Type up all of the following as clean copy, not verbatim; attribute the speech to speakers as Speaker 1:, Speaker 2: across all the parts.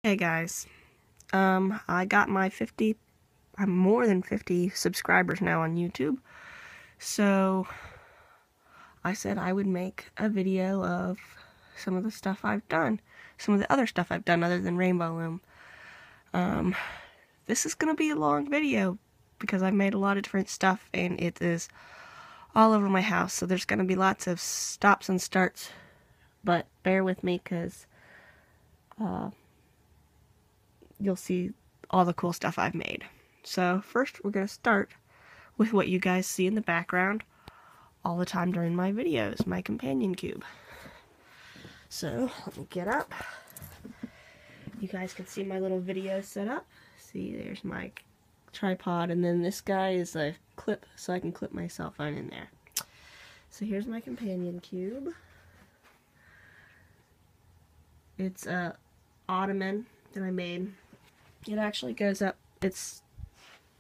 Speaker 1: Hey guys, I got my I'm more than 50 subscribers now on YouTube, so I said I would make a video of some of the stuff I've done, some of the other stuff I've done other than Rainbow Loom. This is gonna be a long video because I've made a lot of different stuff and it is all over my house, so there's gonna be lots of stops and starts, but bear with me because you'll see all the cool stuff I've made. So first we're going to start with what you guys see in the background all the time during my videos, my companion cube. So let me get up. You guys can see my little video set up. See, there's my tripod, and then this guy is a clip so I can clip my cell phone in there. So here's my companion cube. It's a ottoman that I made. It actually goes up, it's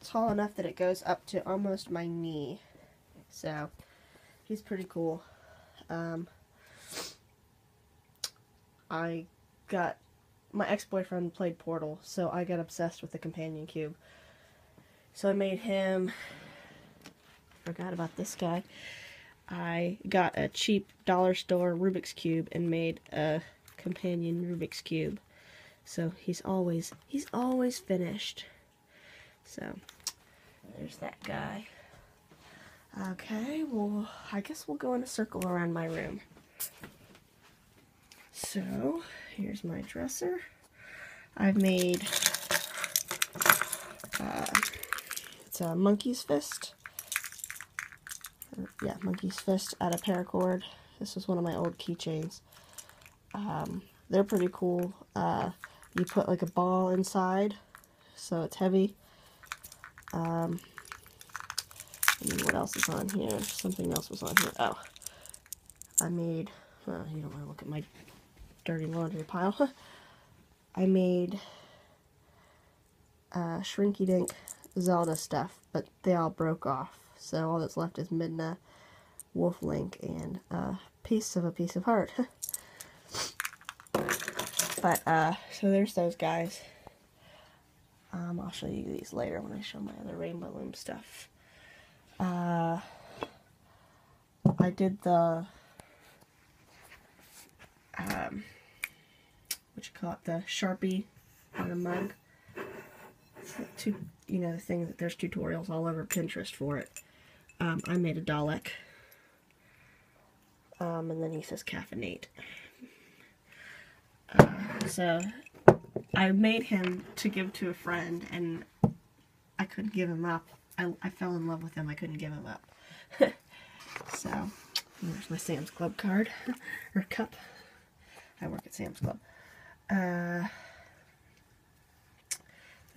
Speaker 1: tall enough that it goes up to almost my knee. So, he's pretty cool. My ex-boyfriend played Portal, so I got obsessed with the companion cube. So I made him, forgot about this guy. I got a cheap dollar store Rubik's Cube and made a companion Rubik's Cube. So he's always finished. So there's that guy. Okay, well, I guess we'll go in a circle around my room. So here's my dresser. I've made it's a monkey's fist. Yeah, monkey's fist out of paracord. This was one of my old keychains. They're pretty cool. You put like a ball inside, so it's heavy. And then what else is on here? Something else was on here. Oh, I made, you don't want to look at my dirty laundry pile. I made Shrinky Dink Zelda stuff, but they all broke off. So all that's left is Midna, Wolf Link, and a piece of heart. But, so there's those guys. I'll show you these later when I show my other Rainbow Loom stuff. I did the, the Sharpie on a mug. The thing that there's tutorials all over Pinterest for it. I made a Dalek. And then he says caffeinate. So I made him to give to a friend, and I couldn't give him up. I fell in love with him. I couldn't give him up. So there's my Sam's Club card or cup. I work at Sam's Club. And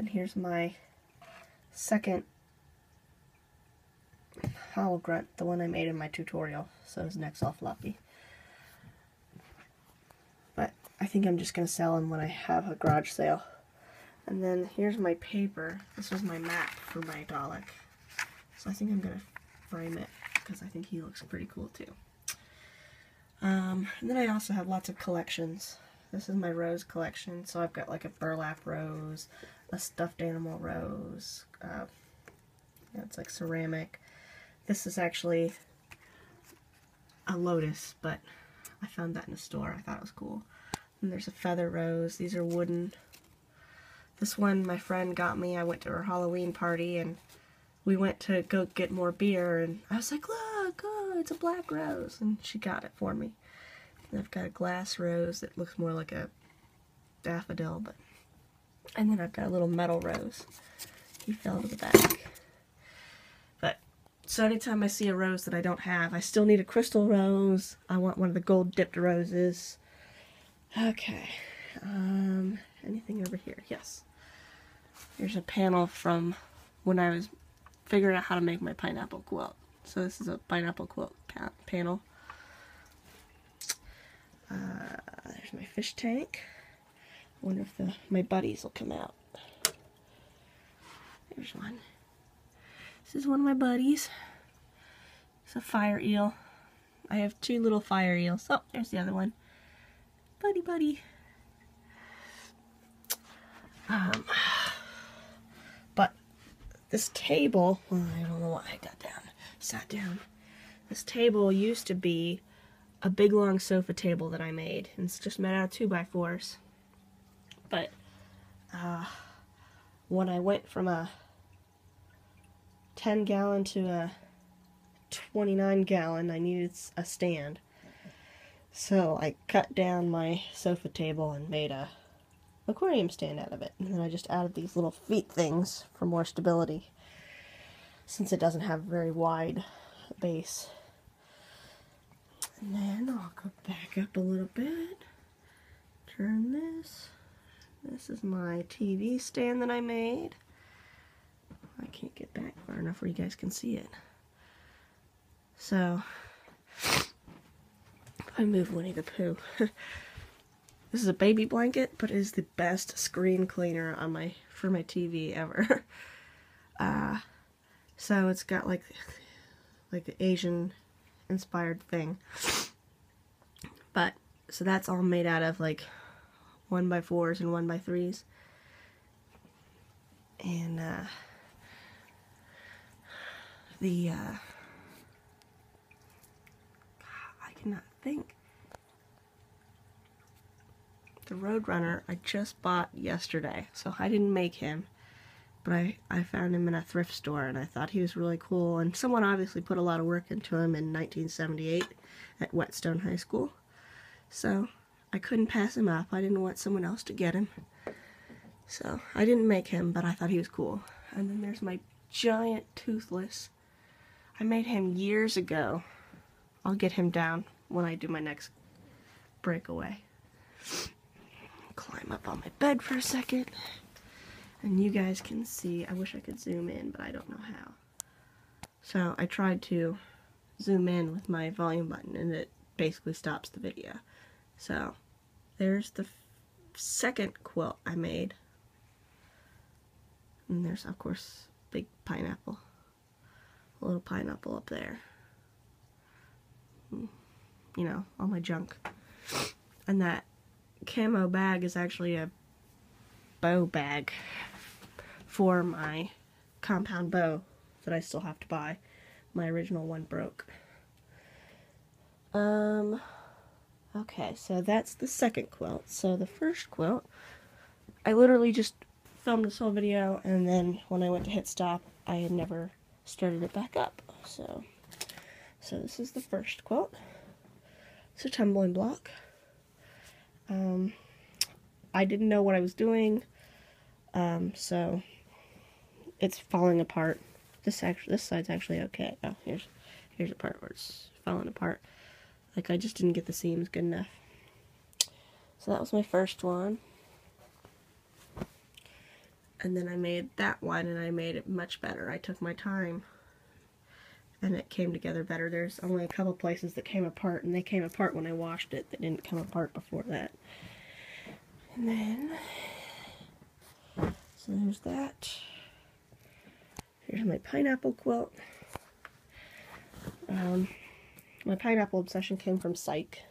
Speaker 1: here's my second Hollow Grunt, the one I made in my tutorial. So his neck's all floppy. But I think I'm just going to sell him when I have a garage sale. And then here's my paper. This was my map for my Dalek. So I think I'm going to frame it because I think he looks pretty cool too. And then I also have lots of collections. This is my rose collection. So I've got like a burlap rose, a stuffed animal rose. It's like ceramic. This is actually a lotus, but I found that in a store. I thought it was cool. And there's a feather rose. These are wooden. This one my friend got me. I went to her Halloween party and we went to go get more beer and I was like, look, oh, it's a black rose. And she got it for me. And I've got a glass rose that looks more like a daffodil, but and then I've got a little metal rose. He fell to the back. But so anytime I see a rose that I don't have, I still need a crystal rose. I want one of the gold dipped roses. Okay. Anything over here? Yes. Here's a panel from when I was figuring out how to make my pineapple quilt. So this is a pineapple quilt panel. There's my fish tank. I wonder if my buddies will come out. There's one. This is one of my buddies. It's a fire eel. I have two little fire eels. Oh, there's the other one. Buddy. But this table, well, I don't know why I sat down. This table used to be a big long sofa table that I made, and it's just made out of 2x4s. But when I went from a 10-gallon to a 29-gallon, I needed a stand. So I cut down my sofa table and made a aquarium stand out of it. And then I just added these little feet things for more stability, since it doesn't have a very wide base. And then I'll go back up a little bit. Turn this. This is my TV stand that I made. I can't get back far enough where you guys can see it. So, I move Winnie the Pooh. This is a baby blanket, but it is the best screen cleaner on for my TV ever. So it's got like the Asian inspired thing. But so that's all made out of like 1x4s and 1x3s. And I cannot think. The Roadrunner I just bought yesterday, so I didn't make him, but I found him in a thrift store, and I thought he was really cool, and someone obviously put a lot of work into him in 1978 at Whetstone High School, so I couldn't pass him up. I didn't want someone else to get him, so I didn't make him, but I thought he was cool. And then there's my giant Toothless. I made him years ago. I'll get him down when I do my next breakaway. Climb up on my bed for a second, and you guys can see. I wish I could zoom in, but I don't know how. So I tried to zoom in with my volume button, and it basically stops the video. So there's the second quilt I made, and there's of course big pineapple, a little pineapple up there. You know, all my junk. And that camo bag is actually a bow bag for my compound bow that I still have to buy. My original one broke. Okay, so that's the second quilt. So the first quilt, I literally just filmed this whole video, and then when I went to hit stop, I had never started it back up. So this is the first quilt. It's a tumbling block. I didn't know what I was doing, so it's falling apart. This side's actually okay. Oh, here's a part where it's falling apart. Like, I just didn't get the seams good enough. So that was my first one. And then I made that one, and I made it much better. I took my time, and it came together better. There's only a couple places that came apart, and they came apart when I washed it. They didn't come apart before that. And then, so there's that. Here's my pineapple quilt. My pineapple obsession came from Psych.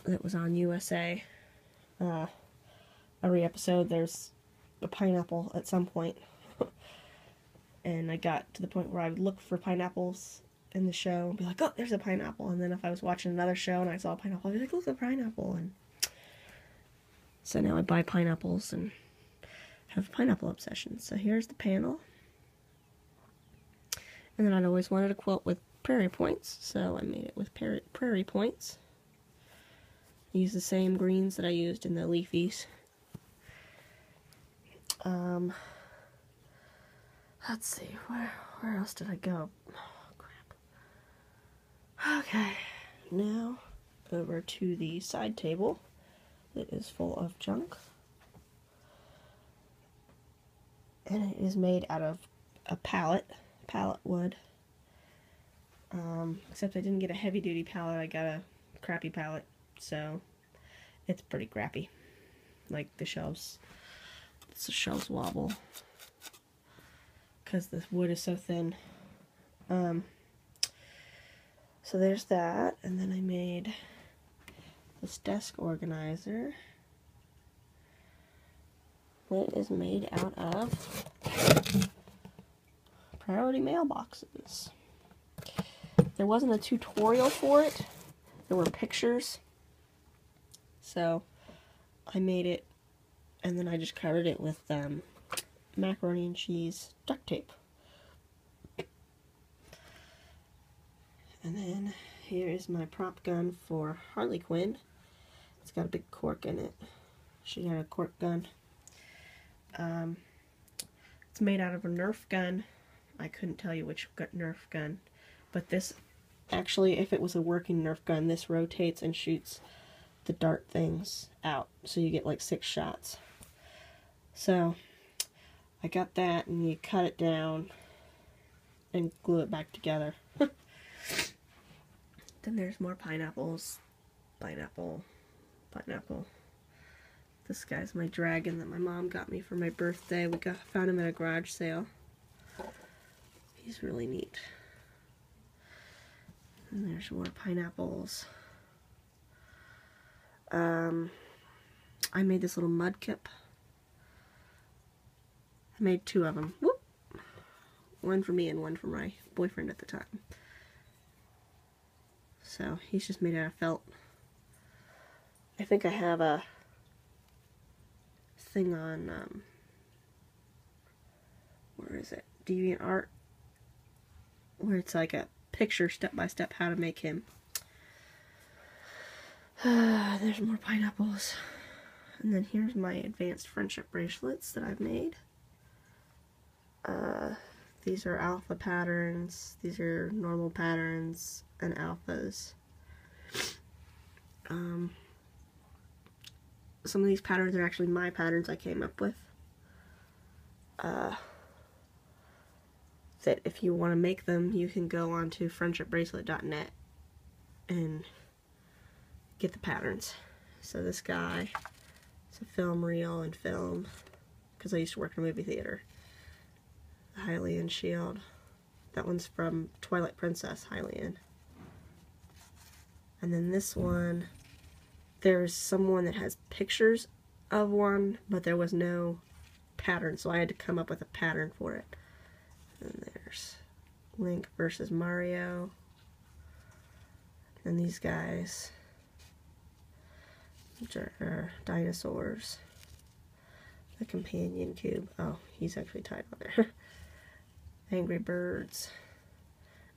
Speaker 1: That was on USA. Every episode there's a pineapple at some point. And I got to the point where I would look for pineapples in the show and be like, oh, there's a pineapple. And then if I was watching another show and I saw a pineapple, I'd be like, look, a pineapple. And so now I buy pineapples and have a pineapple obsession. So here's the panel. And then I'd always wanted a quilt with prairie points, so I made it with prairie points. I used the same greens that I used in the leafies. Let's see, where else did I go? Oh, crap. Okay, now over to the side table that is full of junk. And it is made out of a pallet wood. Except I didn't get a heavy-duty pallet, I got a crappy pallet, so it's pretty crappy. Like, the shelves wobble because the wood is so thin. So there's that, and then I made this desk organizer. bracelet is made out of Priority mailboxes. There wasn't a tutorial for it. There were pictures. So I made it, and then I just covered it with macaroni and cheese duct tape. And then here is my prop gun for Harley Quinn. It's got a big cork in it. She had a cork gun. It's made out of a Nerf gun. I couldn't tell you which Nerf gun, but this, actually, if it was a working Nerf gun, this rotates and shoots the dart things out, so you get like 6 shots. So I got that, and you cut it down and glue it back together. Then there's more pineapples. Pineapple. This guy's my dragon that my mom got me for my birthday. We found him at a garage sale. He's really neat. And there's more pineapples. I made this little mud kip. I made 2 of them. Whoop! One for me and one for my boyfriend at the time. So he's just made out of felt. I think I have a thing on, where is it? DeviantArt, where it's like a picture step by step how to make him. There's more pineapples. And then here's my advanced friendship bracelets that I've made. These are alpha patterns, these are normal patterns, and alphas. Some of these patterns are actually my patterns I came up with. That if you want to make them, you can go onto friendshipbracelet.net and get the patterns. So this guy, it's a film reel and film, because I used to work in a movie theater. The Hylian shield. That one's from Twilight Princess, Hylian. And then this one, there's someone that has pictures of one, but there was no pattern, so I had to come up with a pattern for it. And there's Link versus Mario. And these guys, which are dinosaurs. The companion cube. Oh, he's actually tied on there. Angry Birds.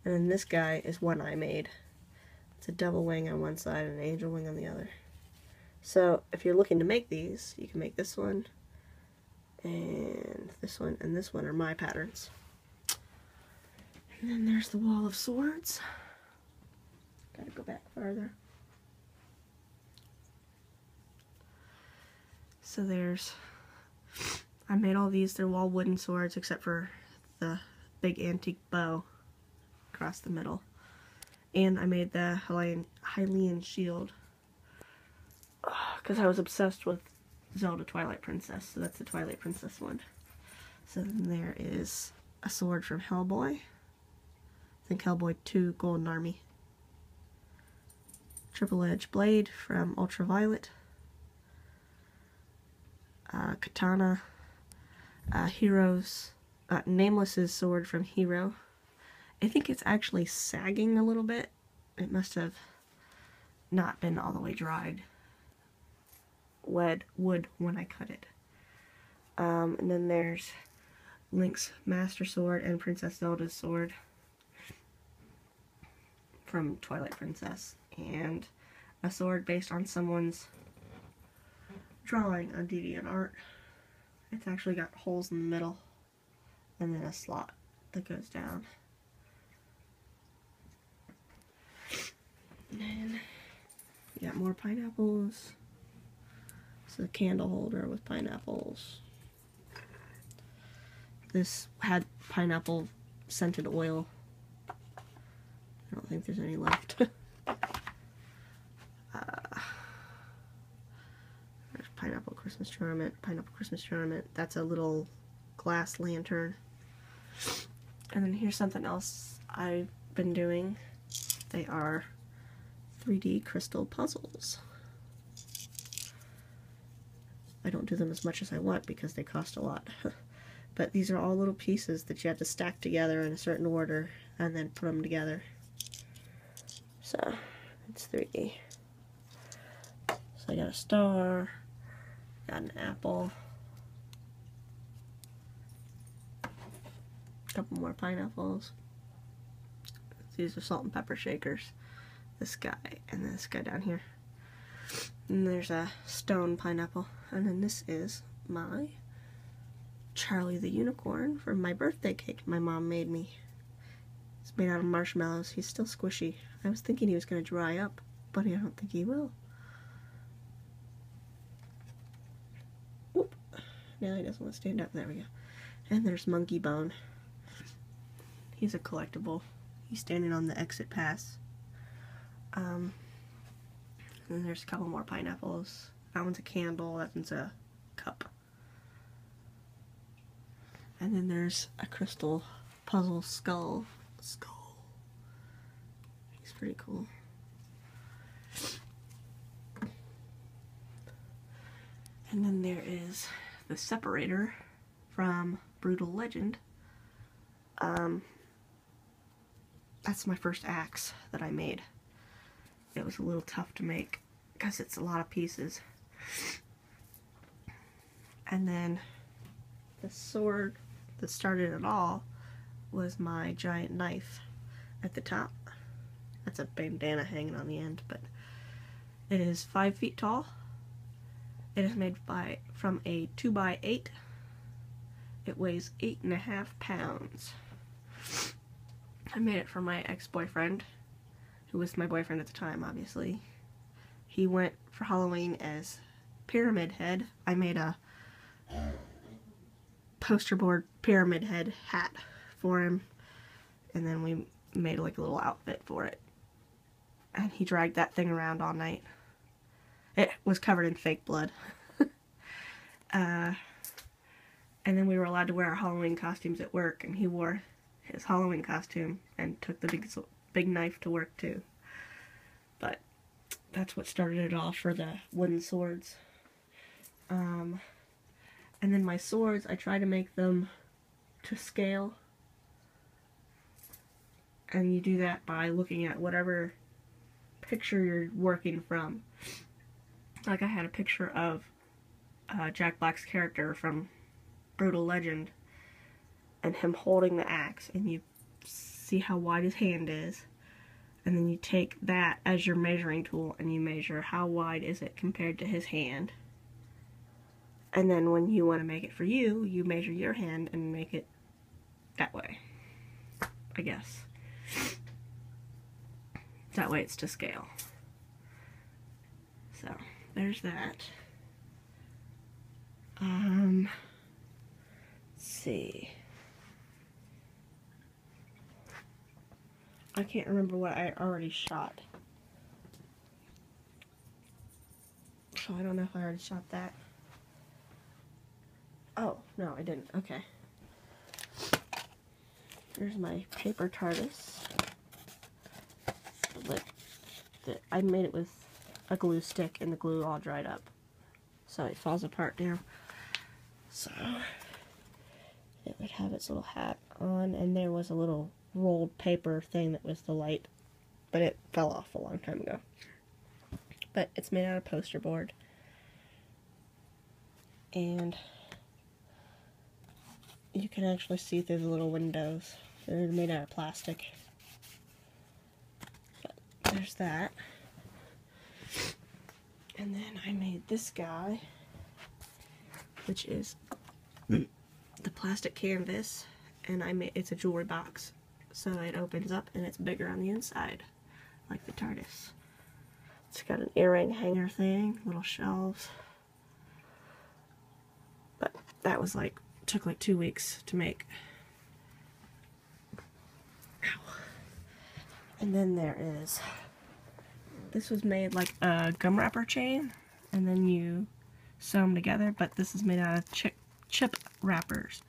Speaker 1: And then this guy is one I made. It's a double wing on one side and an angel wing on the other. So if you're looking to make these, you can make this one, and this one, and this one are my patterns. And then there's the wall of swords. Gotta go back farther. So I made all these, they're all wooden swords except for the big antique bow across the middle. And I made the Hylian shield because I was obsessed with Zelda Twilight Princess, so that's the Twilight Princess one. So then there is a sword from Hellboy. I think Hellboy 2 Golden Army. Triple Edge Blade from Ultraviolet. Katana. Nameless's sword from Hero. I think it's actually sagging a little bit. It must have not been all the way dried. Wood when I cut it. And then there's Link's Master Sword and Princess Zelda's sword from Twilight Princess. And a sword based on someone's drawing on DeviantArt. It's actually got holes in the middle and then a slot that goes down. And then you got more pineapples. It's a candle holder with pineapples. This had pineapple scented oil. I don't think there's any left. There's pineapple Christmas ornament. That's a little glass lantern. And then here's something else I've been doing. They are 3D crystal puzzles. I don't do them as much as I want because they cost a lot. But these are all little pieces that you have to stack together in a certain order and then put them together. So, it's 3D. So I got a star, got an apple, a couple more pineapples. These are salt and pepper shakers. This guy, and this guy down here. And there's a stone pineapple. And then this is my Charlie the Unicorn for my birthday cake my mom made me. It's made out of marshmallows. He's still squishy. I was thinking he was going to dry up, but I don't think he will. Whoop. Now he doesn't want to stand up. There we go. And there's Monkey Bone. He's a collectible. He's standing on the exit pass. And there's a couple more pineapples. That one's a candle. That one's a cup. And then there's a crystal puzzle skull. He's pretty cool. And then there is the separator from Brutal Legend. That's my first axe that I made. It was a little tough to make because it's a lot of pieces. And then the sword that started it all was my giant knife at the top. That's a bandana hanging on the end, but it is 5 feet tall. It is made from a 2x8. It weighs 8.5 pounds. I made it for my ex-boyfriend, who was my boyfriend at the time, obviously. He went for Halloween as Pyramid Head. I made a poster board Pyramid Head hat for him, and then we made like a little outfit for it. And he dragged that thing around all night. It was covered in fake blood. And then we were allowed to wear our Halloween costumes at work, and he wore his Halloween costume and took the big knife to work too. But that's what started it off for the wooden swords. And then my swords, I try to make them to scale. And you do that by looking at whatever picture you're working from. Like I had a picture of Jack Black's character from Brutal Legend, and him holding the axe, and you see how wide his hand is, and then you take that as your measuring tool and you measure how wide is it compared to his hand, and then when you want to make it for you, you measure your hand and make it that way, I guess. That way it's to scale. So there's that. Let's see. I can't remember what I already shot. So I don't know if I already shot that. Oh, no, I didn't. Okay. Here's my paper TARDIS. I made it with a glue stick and the glue all dried up. So it falls apart now. So it would have its little hat on, and there was a little rolled paper thing that was the light, but it fell off a long time ago. But it's made out of poster board, and you can actually see through the little windows. They're made out of plastic. But there's that. And then I made this guy, which is the plastic canvas, and it's a jewelry box, so it opens up and it's bigger on the inside, like the TARDIS. It's got an earring hanger thing, little shelves. But that was took like 2 weeks to make. Ow. And then there is, this was made like a gum wrapper chain, and then you sew them together, but this is made out of chip wrappers.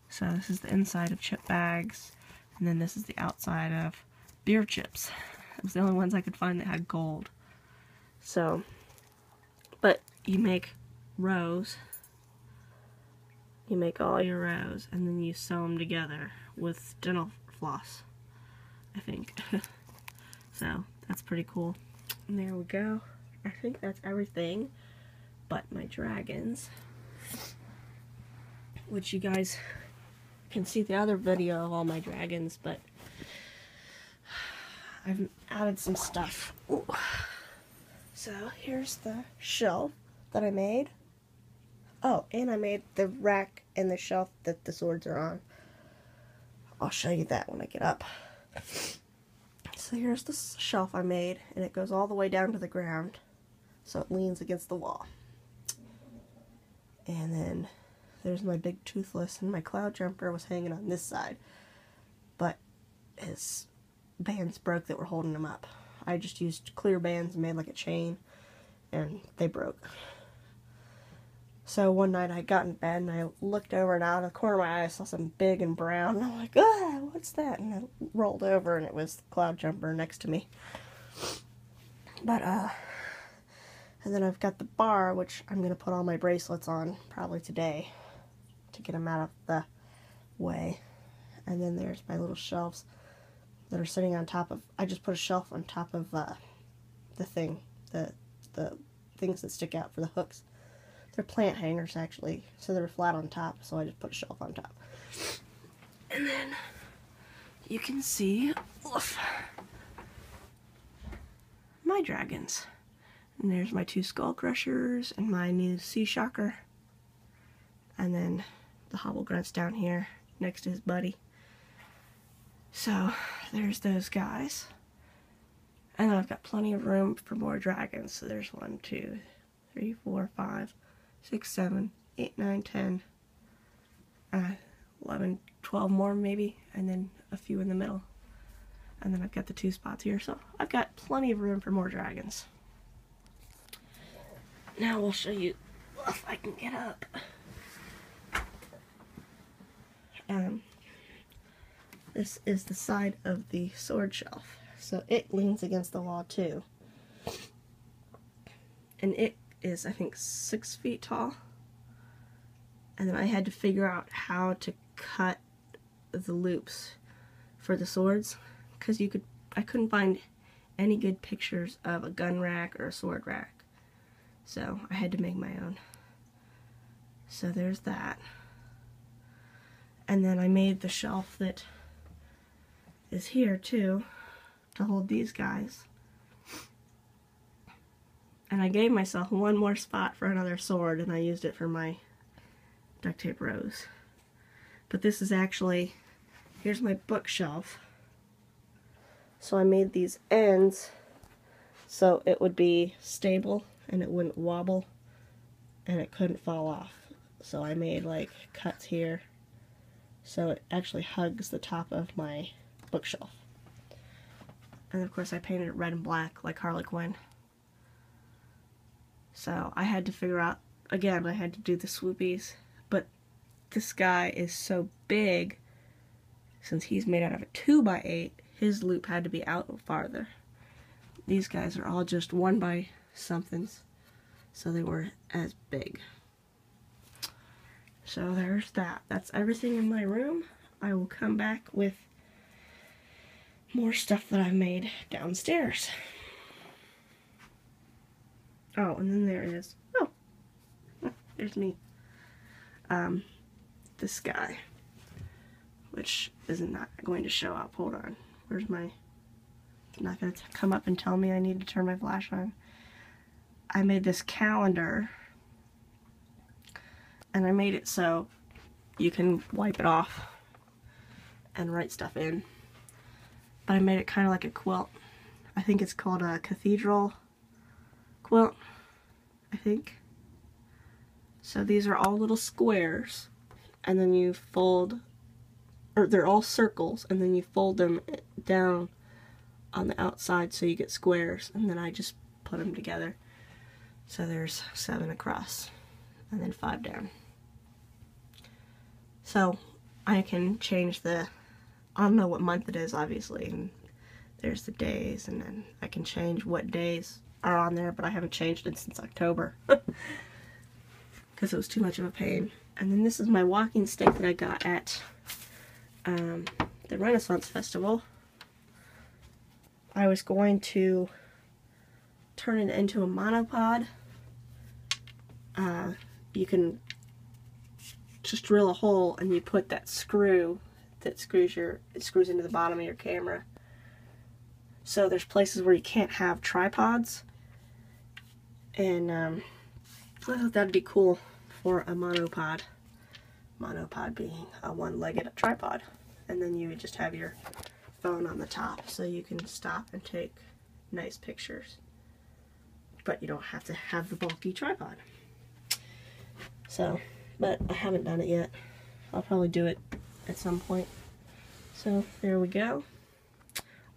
Speaker 1: So this is the inside of chip bags, and then this is the outside of beer chips. It was the only ones I could find that had gold. So, but you make rows. You make all your rows and then you sew them together with dental floss, I think. So that's pretty cool. And there we go. I think that's everything but my dragons, which you guys can see the other video of all my dragons, but I've added some stuff. Ooh. So here's the shelf that I made. Oh, and I made the rack and the shelf that the swords are on. I'll show you that when I get up. So here's the shelf I made, and it goes all the way down to the ground, so it leans against the wall. And then there's my big toothless, and my cloud jumper was hanging on this side, but his bands broke that were holding him up. I just used clear bands and made like a chain, and they broke. So one night I got in bed and I looked over, and out of the corner of my eye I saw something big and brown, and I'm like, ah, what's that? And I rolled over and it was the cloud jumper next to me. But and then I've got the bar, which I'm going to put all my bracelets on probably today to get them out of the way. And then there's my little shelves that are sitting on top of, I just put a shelf on top of the things that stick out for the hooks. They're plant hangers, actually, so they're flat on top, so I just put a shelf on top. And then you can see my dragons. And there's my 2 skull crushers and my new sea shocker. And then the hobble grunts down here next to his buddy. So there's those guys. And then I've got plenty of room for more dragons. So there's 1, 2, 3, 4, 5, 6, 7, 8, 9, 10, 11, 12 more maybe, and then a few in the middle. And then I've got the 2 spots here, so I've got plenty of room for more dragons. Now we'll show you if I can get up. This is the side of the sword shelf, so it leans against the wall too. And it is, I think, 6 feet tall. And then I had to figure out how to cut the loops for the swords, because I couldn't find any good pictures of a gun rack or a sword rack. So I had to make my own. So there's that. And then I made the shelf that is here too to hold these guys. And I gave myself 1 more spot for another sword, and I used it for my duct tape rose. But this is actually, here's my bookshelf. So I made these ends so it would be stable and it wouldn't wobble and it couldn't fall off. So I made like cuts here so it actually hugs the top of my bookshelf. And of course I painted it red and black like Harley Quinn. So I had to figure out, again, I had to do the swoopies, but this guy is so big, since he's made out of a 2x8, his loop had to be out farther. These guys are all just 1x somethings, so they were as big. So there's that. That's everything in my room. I will come back with more stuff that I've made downstairs. Oh, and then there is, oh, there's me. This guy, which is not going to show up. Hold on. Where's my, it's not going to come up and tell me I need to turn my flash on. I made this calendar, and I made it so you can wipe it off and write stuff in. But I made it kind of like a quilt. I think it's called a cathedral quilt, I think. So these are all little squares, and then you fold, or they're all circles, and then you fold them down on the outside so you get squares, and then I just put them together. So there's 7 across, and then 5 down. So I can change the, I don't know what month it is, obviously, and there's the days, and then I can change what days are on there, but I haven't changed it since October. because it was too much of a pain. And then this is my walking stick that I got at the Renaissance Festival. I was going to turn it into a monopod. You can just drill a hole and you put that screw that screws into the bottom of your camera. So there's places where you can't have tripods, and I thought that'd be cool for a monopod. Monopod being a one-legged tripod, and then you would just have your phone on the top so you can stop and take nice pictures, but you don't have to have the bulky tripod. So, but I haven't done it yet. I'll probably do it at some point. So there we go.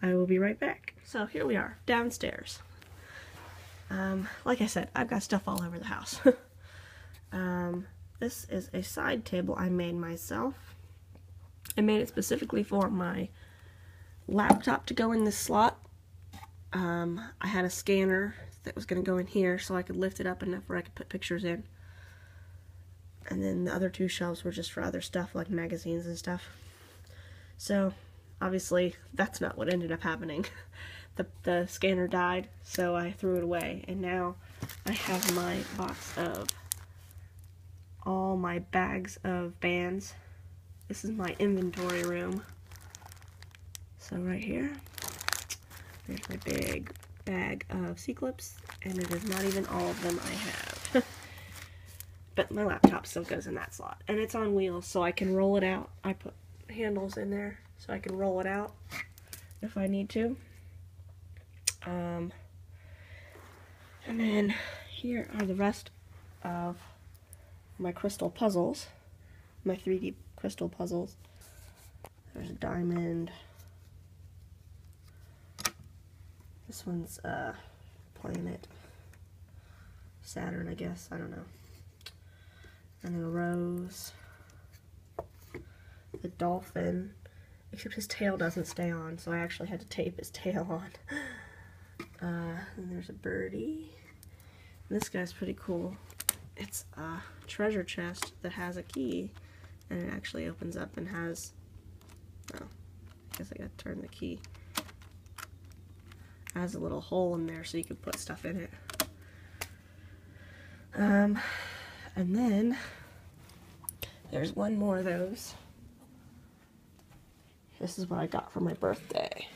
Speaker 1: I will be right back. So here we are, downstairs. Like I said, I've got stuff all over the house. This is a side table I made myself. I made it specifically for my laptop to go in this slot. I had a scanner that was going to go in here so I could lift it up enough where I could put pictures in. And then the other two shelves were just for other stuff like magazines and stuff. So obviously that's not what ended up happening. The scanner died, so I threw it away, and now I have my box of all my bags of bands. This is my inventory room. So right here, there's my big bag of C-clips, and it is not even all of them I have. But my laptop still goes in that slot, and it's on wheels, so I can roll it out. I put handles in there so I can roll it out if I need to. And then here are the rest of my crystal puzzles, my 3D crystal puzzles. There's a diamond. This one's planet Saturn, I guess. I don't know. And then a rose. The dolphin, except his tail doesn't stay on, so I actually had to tape his tail on. And there's a birdie. This guy's pretty cool. It's a treasure chest that has a key, and it actually opens up and has, oh, I guess I gotta turn the key. It has a little hole in there so you can put stuff in it. And then there's one more of those. This is what I got for my birthday,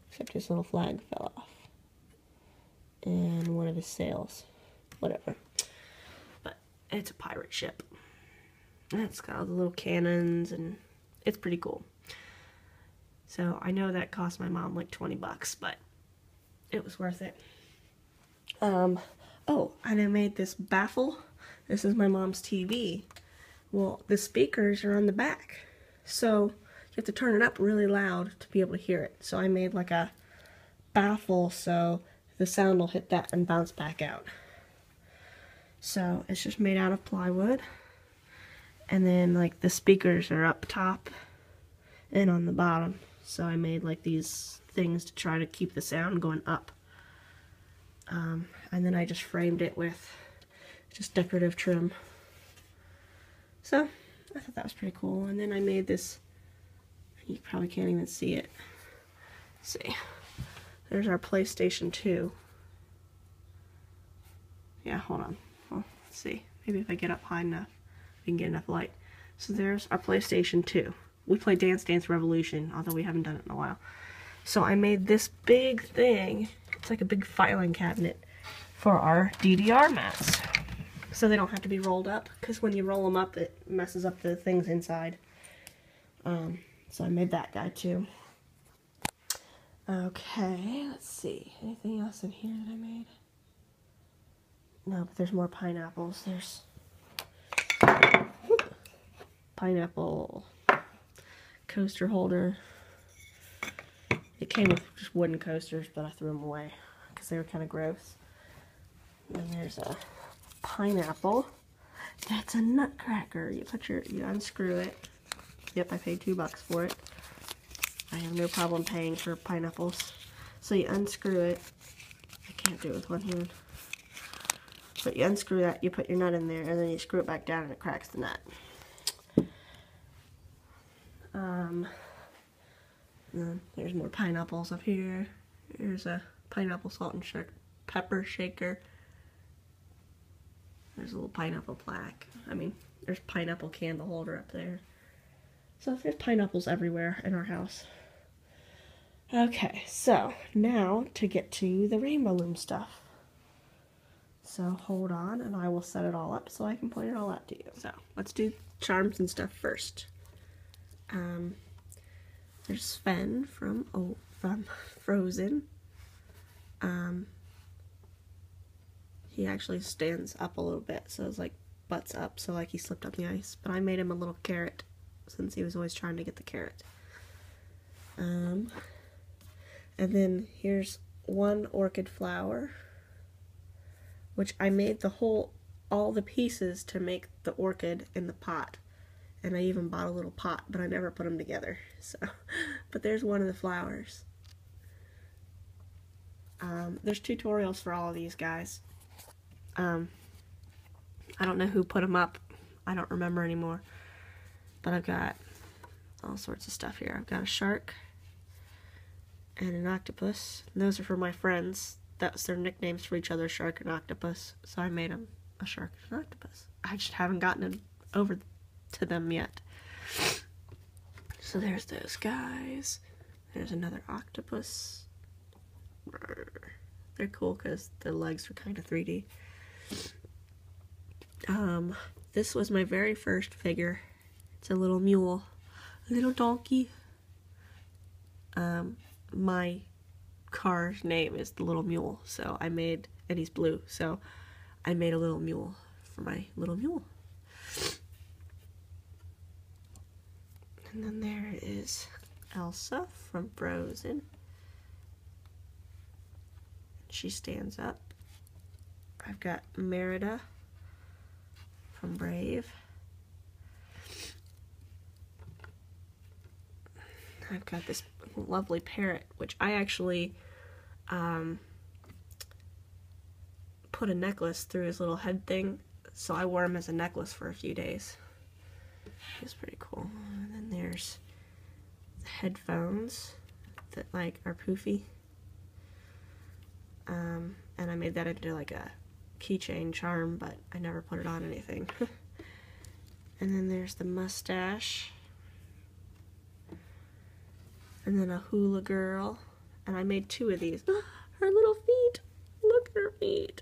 Speaker 1: except his little flag fell off. And one of his sails. Whatever. But it's a pirate ship. And it's got all the little cannons, and it's pretty cool. So I know that cost my mom like 20 bucks, but it was worth it. Oh, and I made this baffle. This is my mom's TV. Well, the speakers are on the back, so you have to turn it up really loud to be able to hear it. So I made like a baffle so the sound will hit that and bounce back out. So it's just made out of plywood, and then like the speakers are up top and on the bottom. So I made like these things to try to keep the sound going up. And then I just framed it with just decorative trim. So I thought that was pretty cool. And then I made this, you probably can't even see it. Let's see. There's our PlayStation 2. Yeah, hold on. Well, let's see. Maybe if I get up high enough, we can get enough light. So there's our PlayStation 2. We play Dance Dance Revolution, although we haven't done it in a while. So I made this big thing. It's like a big filing cabinet for our DDR mats. So they don't have to be rolled up, because when you roll them up, it messes up the things inside. So I made that guy too. Okay, let's see. Anything else in here that I made? No, but there's more pineapples. There's pineapple coaster holder. It came with just wooden coasters, but I threw them away because they were kind of gross. And then there's a pineapple. That's a nutcracker. You unscrew it. Yep, I paid $2 for it. I have no problem paying for pineapples. So you unscrew it. I can't do it with one hand. But you unscrew that, you put your nut in there, and then you screw it back down and it cracks the nut. And there's more pineapples up here. Here's a pineapple salt and pepper shaker. There's a little pineapple plaque. I mean, there's pineapple candle holder up there. So there's pineapples everywhere in our house. Okay, so now to get to the Rainbow Loom stuff. So hold on and I will set it all up so I can point it all out to you. So let's do charms and stuff first. There's Sven from Frozen. He actually stands up a little bit, so it's like butts up, so like he slipped on the ice. But I made him a little carrot since he was always trying to get the carrot. And then here's one orchid flower, which I made all the pieces to make the orchid in the pot. And I even bought a little pot, but I never put them together. So, but there's one of the flowers. There's tutorials for all of these guys. I don't know who put them up. I don't remember anymore. But I've got all sorts of stuff here. I've got a shark and an octopus. And those are for my friends. That's their nicknames for each other, shark and octopus. So I made them a shark and an octopus. I just haven't gotten it over to them yet. So there's those guys. There's another octopus. They're cool because the legs are kind of 3D. This was my very first figure. It's a little mule, a little donkey. My car's name is the Little Mule, so I made, and he's blue, so I made a little mule for my little mule. And then there is Elsa from Frozen. She stands up. I've got Merida from Brave. I've got this lovely parrot, which I actually put a necklace through his little head thing, so I wore him as a necklace for a few days. It's pretty cool. And then there's the headphones that like are poofy. And I made that into like a keychain charm, but I never put it on anything. And then there's the mustache. And then a hula girl. And I made 2 of these. Her little feet! Look at her feet!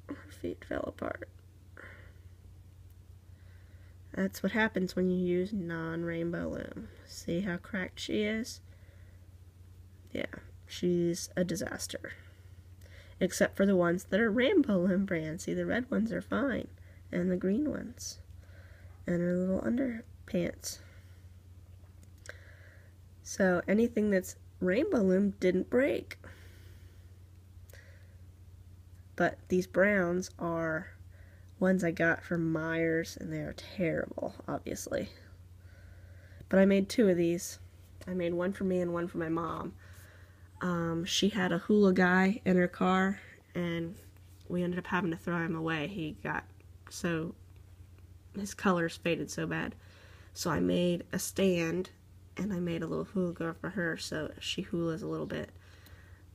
Speaker 1: Her feet fell apart. That's what happens when you use non-rainbow loom. See how cracked she is? Yeah, she's a disaster. Except for the ones that are rainbow loom brand. See, the red ones are fine. And the green ones. And her little underpants. So anything that's rainbow loom didn't break. But these browns are ones I got from Myers, and they are terrible, obviously. But I made 2 of these. I made one for me and one for my mom. She had a hula guy in her car, and we ended up having to throw him away. He got so, his colors faded so bad. So I made a stand, and I made a little hula girl for her, so she hulas a little bit.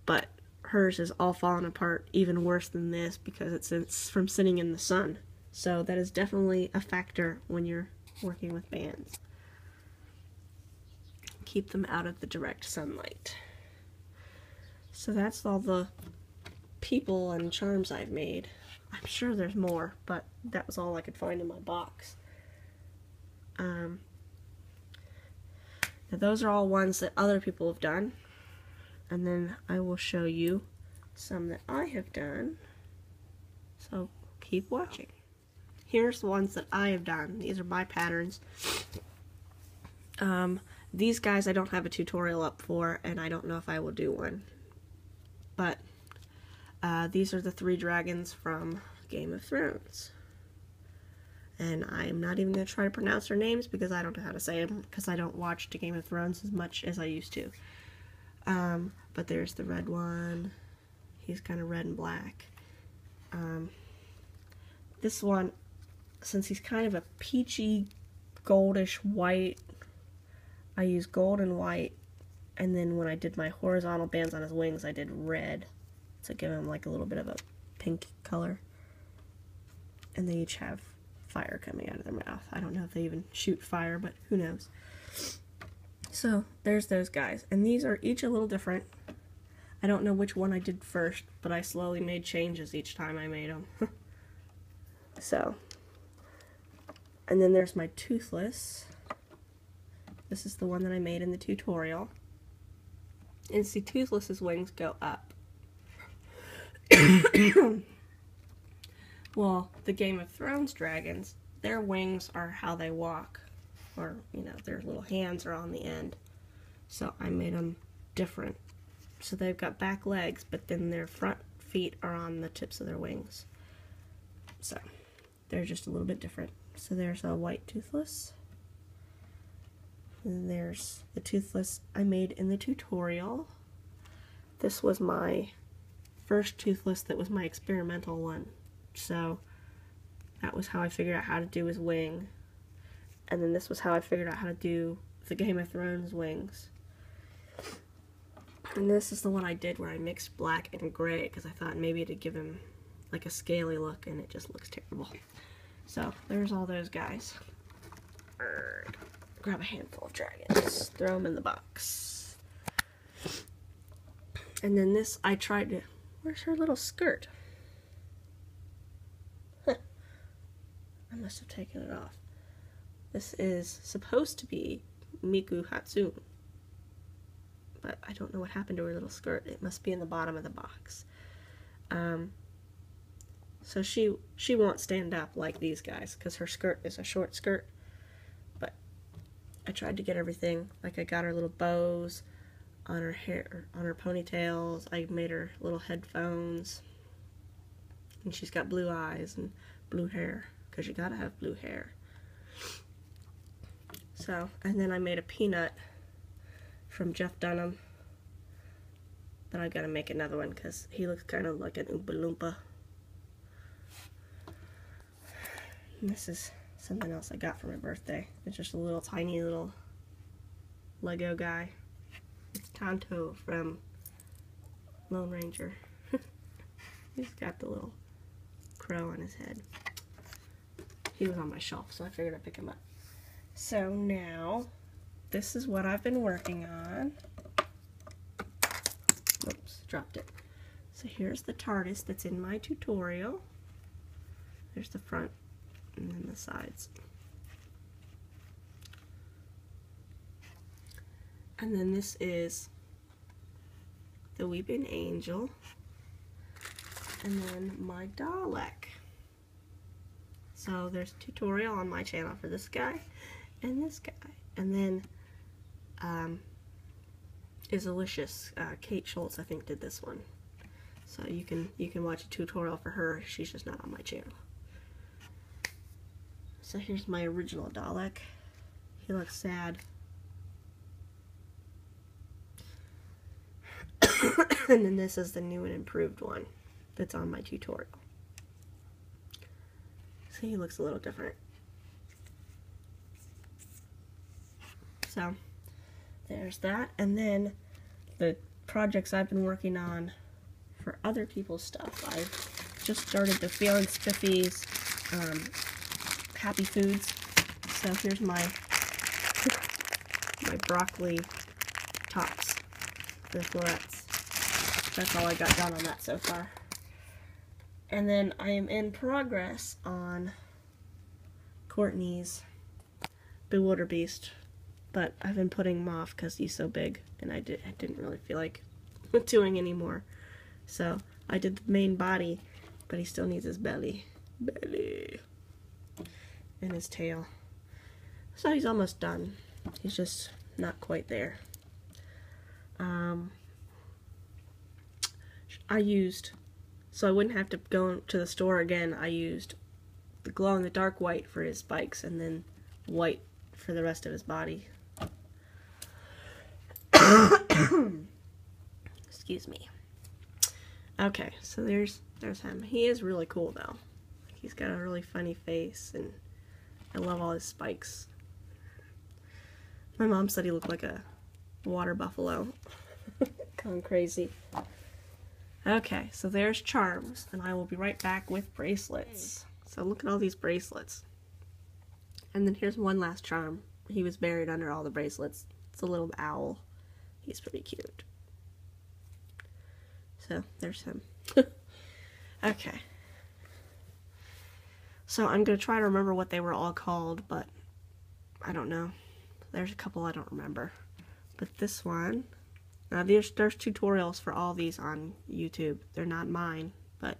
Speaker 1: But hers is all falling apart, even worse than this, because it's from sitting in the sun. So that is definitely a factor when you're working with bands. Keep them out of the direct sunlight. So that's all the people and charms I've made. I'm sure there's more, but that was all I could find in my box. Now those are all ones that other people have done. And then I will show you some that I have done. So keep watching. Here's the ones that I have done. These are my patterns. These guys I don't have a tutorial up for, and I don't know if I will do one. But these are the 3 dragons from Game of Thrones. And I'm not even going to try to pronounce their names because I don't know how to say them, because I don't watch the Game of Thrones as much as I used to. But there's the red one. He's kind of red and black. This one, since he's kind of a peachy, goldish white, I used gold and white, and then when I did my horizontal bands on his wings, I did red to give him like a little bit of a pink color. And they each have fire coming out of their mouth. I don't know if they even shoot fire, but who knows. So there's those guys, and these are each a little different. I don't know which one I did first, but I slowly made changes each time I made them. So, and then there's my Toothless. This is the one that I made in the tutorial. And see, Toothless's wings go up. Well, the Game of Thrones dragons, their wings are how they walk. Or, you know, their little hands are on the end. So I made them different. So they've got back legs, but then their front feet are on the tips of their wings. So they're just a little bit different. So there's a white Toothless. And there's the Toothless I made in the tutorial. This was my first Toothless that was my experimental one. So that was how I figured out how to do his wing. And then this was how I figured out how to do the Game of Thrones wings. And this is the one I did where I mixed black and gray because I thought maybe it'd give him like a scaly look, and it just looks terrible. So there's all those guys. Grab a handful of dragons, throw them in the box. And then this, I tried to, where's her little skirt? Huh. I must have taken it off. This is supposed to be Miku Hatsune, but I don't know what happened to her little skirt. It must be in the bottom of the box. So she won't stand up like these guys because her skirt is a short skirt. But I tried to get everything, like I got her little bows on her hair, on her ponytails. I made her little headphones, and she's got blue eyes and blue hair because you gotta have blue hair. So, and then I made a Peanut from Jeff Dunham, but I've got to make another one because he looks kind of like an Oompa Loompa. And this is something else I got for my birthday. It's just a little tiny little Lego guy. It's Tonto from Lone Ranger. He's got the little crow on his head. He was on my shelf, so I figured I'd pick him up. So now, this is what I've been working on. Oops, dropped it. So here's the TARDIS that's in my tutorial. There's the front and then the sides. And then this is the Weeping Angel. And then my Dalek. So there's a tutorial on my channel for this guy and this guy. And then is Alicious, Kate Schultz, I think, did this one. So you can watch a tutorial for her. She's just not on my channel. So here's my original Dalek. He looks sad. And then this is the new and improved one that's on my tutorial. So he looks a little different. So there's that. And then the projects I've been working on for other people's stuff. I've just started the Feeling Spiffy's Happy Foods. So here's my broccoli tops, the florets. That's all I got done on that so far. And then I am in progress on Courtney's Bewilderbeast, but I've been putting him off because he's so big, and I didn't really feel like doing any more. So I did the main body, but he still needs his belly, and his tail. So he's almost done. He's just not quite there. So I wouldn't have to go to the store again, I used the glow-in-the-dark white for his spikes and then white for the rest of his body. Excuse me. Okay, so there's There's him. He is really cool though. He's got a really funny face, and I love all his spikes. My mom said he looked like a water buffalo. Gone crazy. Okay, so there's charms, and I will be right back with bracelets. So look at all these bracelets. And then here's one last charm. He was buried under all the bracelets. It's a little owl. He's pretty cute. So there's him. Okay. So I'm going to try to remember what they were all called, but I don't know. There's a couple I don't remember. But this one, now there's tutorials for all these on YouTube. They're not mine, but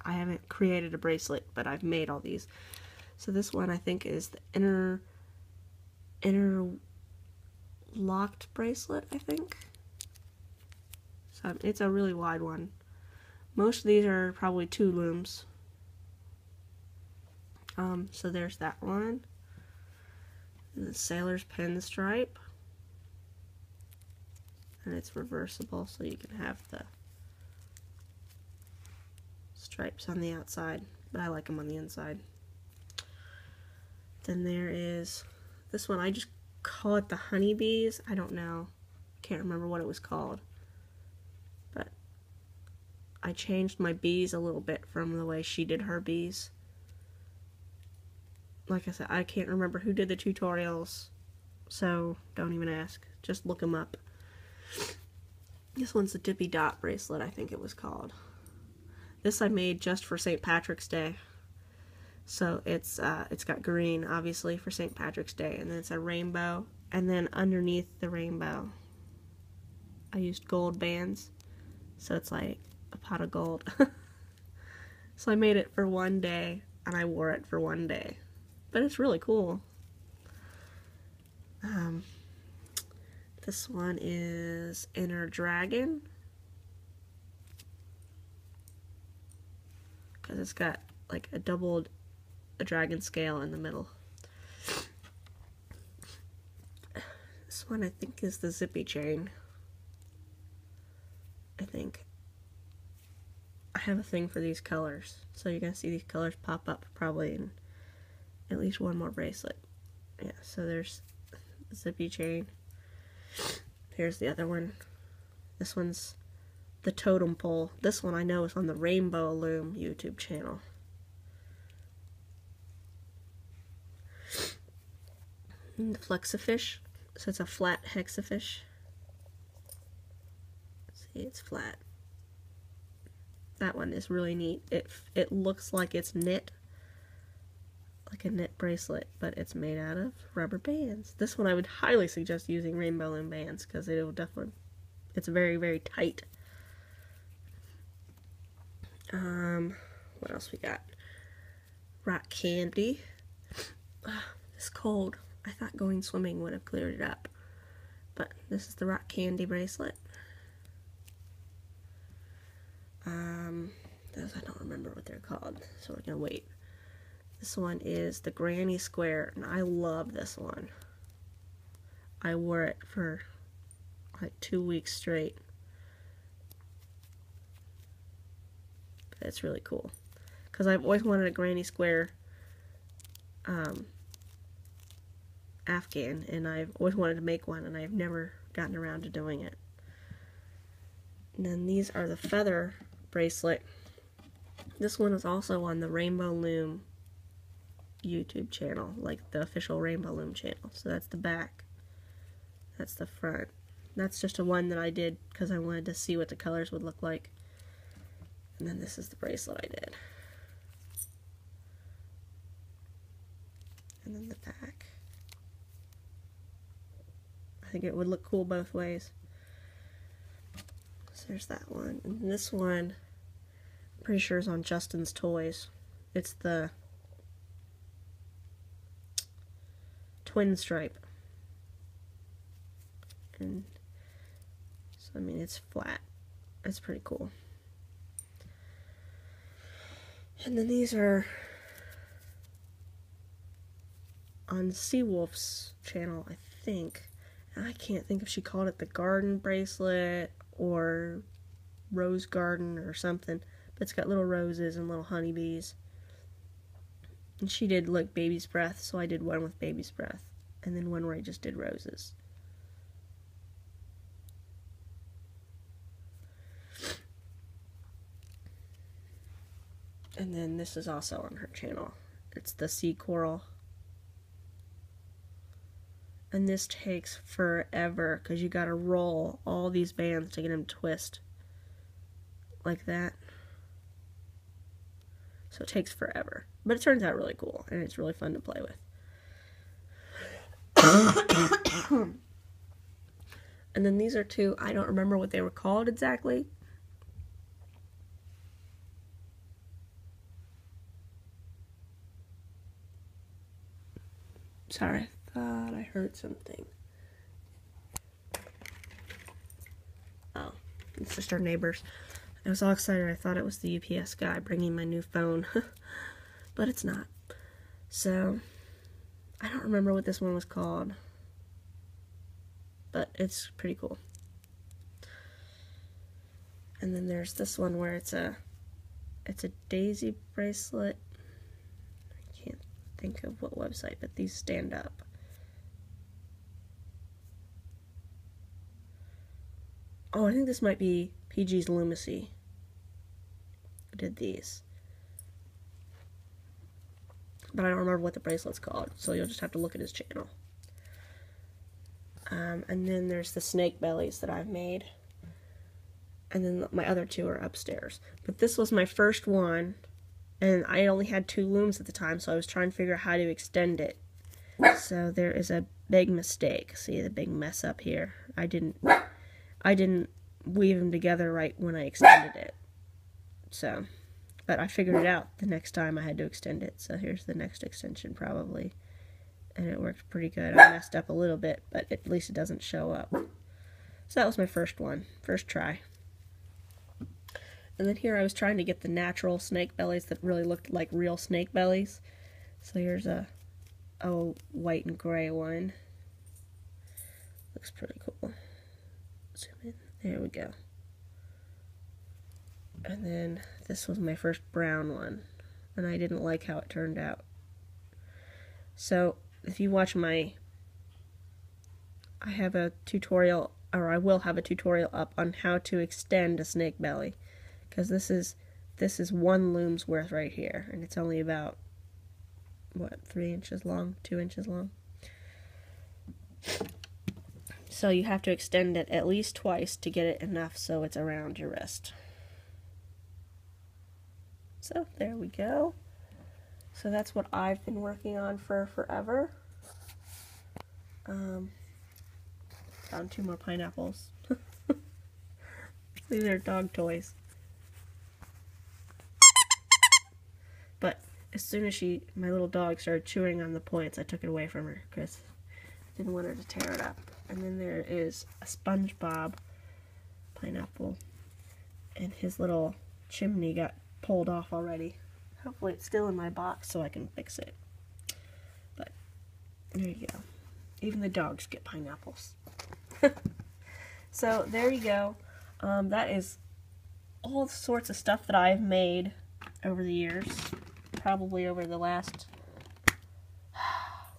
Speaker 1: I haven't created a bracelet, but I've made all these. So this one I think is the interlocked bracelet, I think. So it's a really wide one. Most of these are probably 2 looms. So there's that one. And the sailor's pinstripe. And it's reversible, so you can have the stripes on the outside, but I like them on the inside. Then there is this one. I just call it the honeybees. I don't know. Can't remember what it was called. But I changed my bees a little bit from the way she did her bees. Like I said, I can't remember who did the tutorials, so don't even ask. Just look them up. This one's the Dippy Dot bracelet, I think it was called. This I made just for St. Patrick's Day. So it's got green, obviously, for St. Patrick's Day, and then it's a rainbow, and then underneath the rainbow I used gold bands, so it's like a pot of gold. So I made it for one day, and I wore it for one day. But it's really cool. This one is Inner Dragon, because it's got like a dragon scale in the middle. This one I think is the Zippy Chain. I think. I have a thing for these colors, so you're going to see these colors pop up probably in at least one more bracelet. Yeah, so there's the Zippy Chain. Here's the other one. This one's the Totem Pole. This one I know is on the Rainbow Loom YouTube channel. And the Flexifish. So it's a flat hexafish. See, it's flat. That one is really neat. It looks like it's knit, like a knit bracelet, but it's made out of rubber bands. This one I would highly suggest using Rainbow Loom bands, because it will definitely, it's very, very tight. What else we got? Rock Candy. It's cold. I thought going swimming would have cleared it up, but this is the Rock Candy bracelet. Those I don't remember what they're called, so we're gonna wait. This one is the Granny Square, and I love this one. I wore it for like 2 weeks straight. But it's really cool, because I've always wanted a Granny Square Afghan, and I've always wanted to make one, and I've never gotten around to doing it. And then these are the feather bracelet. This one is also on the Rainbow Loom YouTube channel, like the official Rainbow Loom channel. So that's the back, that's the front. That's just a one that I did because I wanted to see what the colors would look like. And then this is the bracelet I did. And then the back. I think it would look cool both ways. So there's that one. And this one, I'm pretty sure is on Justin's Toys. It's the twin stripe. And so, I mean, it's flat. It's pretty cool. And then these are on Seawolf's channel, I think. I can't think if she called it the garden bracelet or rose garden or something, But it's got little roses and little honeybees. And she did like baby's breath, so I did one with baby's breath. And then one where I just did roses. And then this is also on her channel. It's the sea coral. And this takes forever because you gotta roll all these bands to get them to twist. Like that. So it takes forever. But it turns out really cool and it's really fun to play with. And then these are two, I don't remember what they were called exactly. Sorry, I thought I heard something. Oh, it's just our neighbors. I was all excited. I thought it was the UPS guy bringing my new phone. But it's not. So, I don't remember what this one was called. But it's pretty cool. And then there's this one where it's a daisy bracelet. I can't think of what website, but these stand up. Oh, I think this might be PG's Lumacy. I did these. But I don't remember what the bracelet's called, so you'll just have to look at his channel. And then there's the snake bellies that I've made. And then my other two are upstairs. But this was my first one, and I only had 2 looms at the time, so I was trying to figure out how to extend it. So there is a big mistake. See the big mess up here? I didn't weave them together right when I extended it. So, but I figured it out the next time I had to extend it. So here's the next extension probably. And it worked pretty good. I messed up a little bit, but at least it doesn't show up. So that was my first one, first try. And then here I was trying to get the natural snake bellies that really looked like real snake bellies. So here's a white and gray one. Looks pretty cool. Zoom in. There we go. And then this was my first brown one. And I didn't like how it turned out. So if you watch I have a tutorial, or I will have a tutorial up on how to extend a snake belly. Because this is 1 loom's worth right here, and it's only about, what, 3 inches long, 2 inches long. So you have to extend it at least twice to get it enough so it's around your wrist. So there we go. So that's what I've been working on for forever. Found 2 more pineapples. These are dog toys. But as soon as my little dog started chewing on the points, I took it away from her because I didn't want her to tear it up. And then there is a SpongeBob pineapple, and his little chimney got pulled off already. Hopefully it's still in my box so I can fix it. But there you go. Even the dogs get pineapples. So there you go. That is all sorts of stuff that I've made over the years. Probably over the last...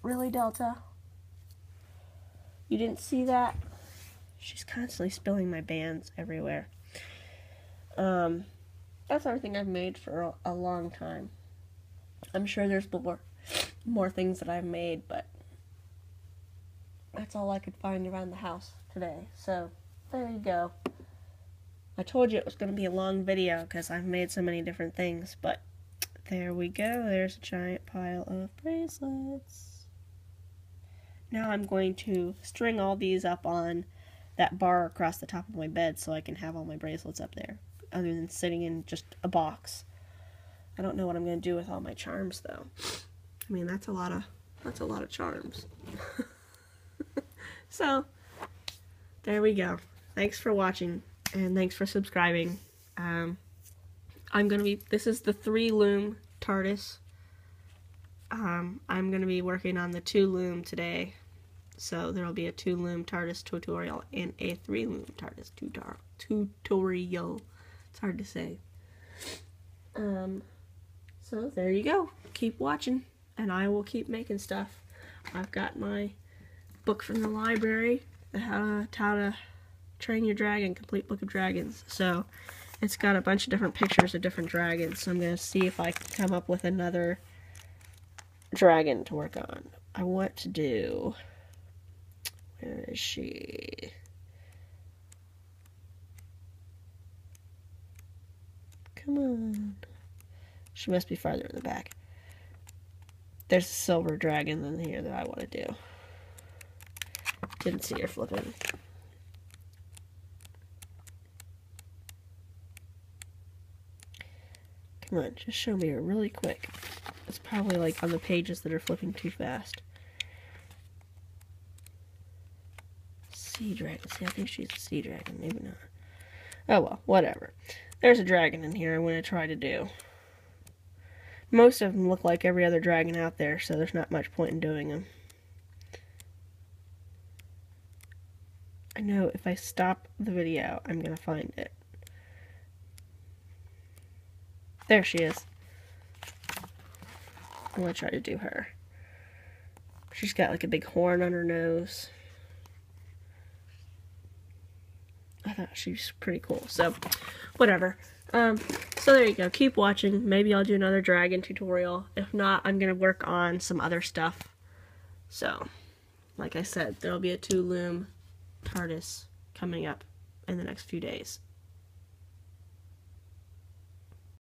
Speaker 1: Really, Delta? You didn't see that? She's constantly spilling my bands everywhere. That's everything I've made for a long time. I'm sure there's more things that I've made, but that's all I could find around the house today. So, there you go. I told you it was going to be a long video because I've made so many different things, but there we go. There's a giant pile of bracelets. Now I'm going to string all these up on that bar across the top of my bed so I can have all my bracelets up there, other than sitting in just a box. I don't know what I'm going to do with all my charms, though. I mean, that's a lot of charms. So, there we go. Thanks for watching, and thanks for subscribing. This is the 3 loom TARDIS. I'm going to be working on the 2 loom today. So there'll be a 2 loom TARDIS tutorial and a 3 loom TARDIS tutorial. It's hard to say. So there you go. Keep watching, and I will keep making stuff. I've got my book from the library, How to Train Your Dragon, Complete Book of Dragons. So it's got a bunch of different pictures of different dragons. So I'm going to see if I can come up with another dragon to work on. I want to do... Where is she? Come on. She must be farther in the back. There's a silver dragon in here that I want to do. Didn't see her flipping. Come on, just show me her really quick. It's probably like on the pages that are flipping too fast. Sea dragon. See, I think she's a sea dragon. Maybe not. Oh well, whatever. There's a dragon in here I want to try to do. Most of them look like every other dragon out there, so there's not much point in doing them. I know if I stop the video, I'm going to find it. There she is. I'm going to try to do her. She's got like a big horn on her nose. I thought she was pretty cool, so whatever. So there you go. Keep watching. Maybe I'll do another dragon tutorial. If not, I'm going to work on some other stuff. So, like I said, there'll be a 2-loom TARDIS coming up in the next few days.